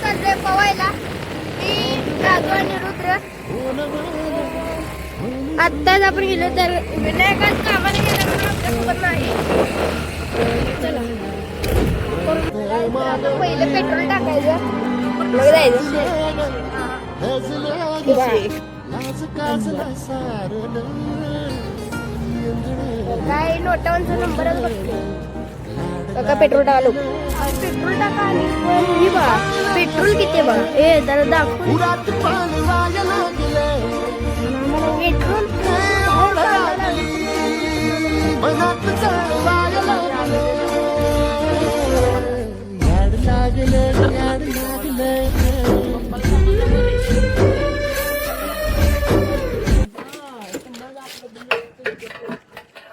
चाललोय पवायला. मी राजू आणि रुद्र. आत्ताच आपण गेलो तर विनायकाच कामाला गेला म्हणून आमच्यासोबत नाही. चला आता पहिलं पेट्रोल टाकायचं मग जायचं. काय नोटांचा नंबरच बघते का पेट्रोल टाका. पेट्रोल टाका आणि पेट्रोल किती बघा. ए जरा दाखव पेट्रोल.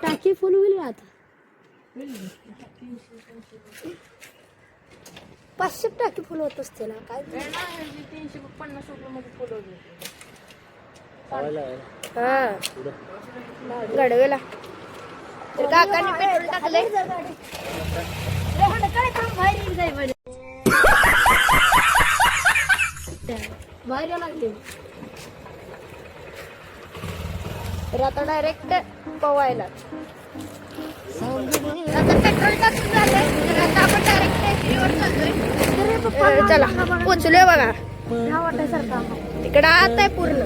टाकी फुल होईल आता. 500 टाकी फुल होत असते ना. काय 350 रुपये फुल होते. हा गडवेला तर काकांनी पेट्रोल टाकले. बाहेर लागले तर आता डायरेक्ट पवायला. आता पेट्रोल टाकून झालंय तर आता आपण डायरेक्ट टेकडीवर चाललोय. चला पोचलोय बघा. तिकडं आत आहे पूर्ण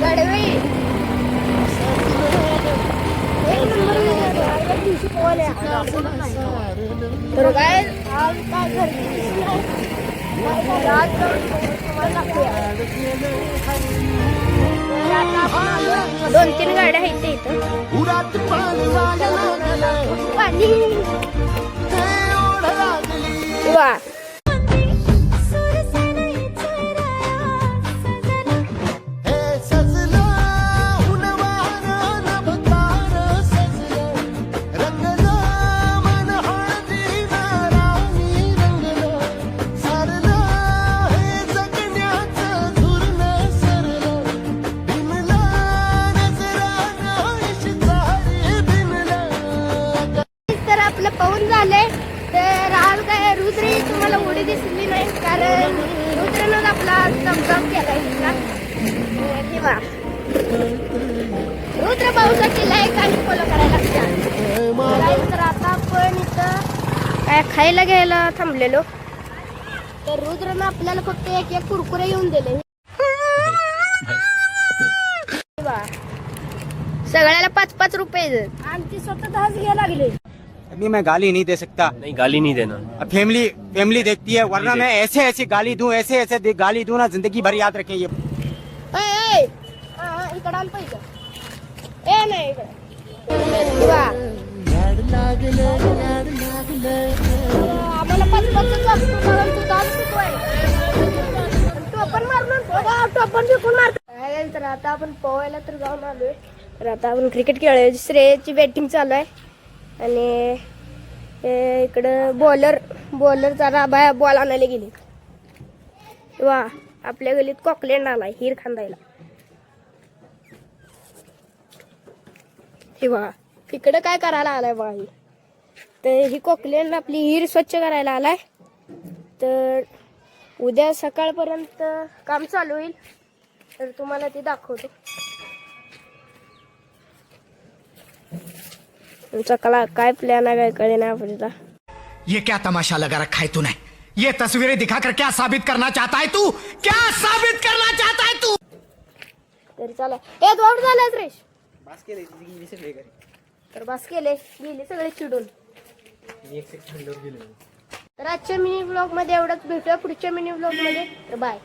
गडवे. तर काय दोन तीन गाड्या आहेत इथं. वा पाहून झाले तर आज काय रुद्र तुम्हाला उडी दिसली नाही कारण रुद्रनं आपला दमदम केलाय. रुद्र पाहूसाठी लाईक आणि फॉलो करायला लागतात. तर आता आपण इथं काय खायला घ्यायला थांबलेलो तर रुद्रनं आपल्याला फक्त एक एक कुरकुरे येऊन दिले. सगळ्याला 5-5 रुपये आमची स्वतः 10 घ्यायला लागले. अभी मैं गाली नहीं दे सकता. नहीं गाली नहीं देना. अब फैमिली देखती है वरना मैं ऐसे गाली दूं ऐसे गाली दूं ना जिंदगी भर याद रखें ये. इकडं आलं पाहिजे. ए नाही आम्हाला 5-5 टोपण फेकून मारतो. तर आता आपण पोहायला तर जाऊन आलोय. तर आता आपण क्रिकेट खेळूया. श्रेयसची बॅटिंग चालू आहे आणि इकडं बॉलर जरा बाया बॉल आणायला गेले. वा आपल्या गलीत कॉकलँड आलाय हिर खांदायला. हे वा इकडं काय करायला आलाय बघा. तर ही कॉकलँड आपली हिर स्वच्छ करायला आलाय. तर उद्या सकाळपर्यंत काम चालू होईल तर तुम्हाला ते दाखवतो. कला काय प्लान आहे काय कळे ना आपल्याला. ये क्या तमाशा लगा रखा है तूने? ये तस्वीरें दिखाकर क्या साबित करना चाहता है तू? क्या साबित करना चाहता है तू? तरी चला ए दोड झालास रेश. तर बस केले गेले सगळे चिडून. तर आजच्या मिनी ब्लॉग मध्ये एवढंच. भेटूया पुढच्या मिनी ब्लॉग मध्ये. तर बाय.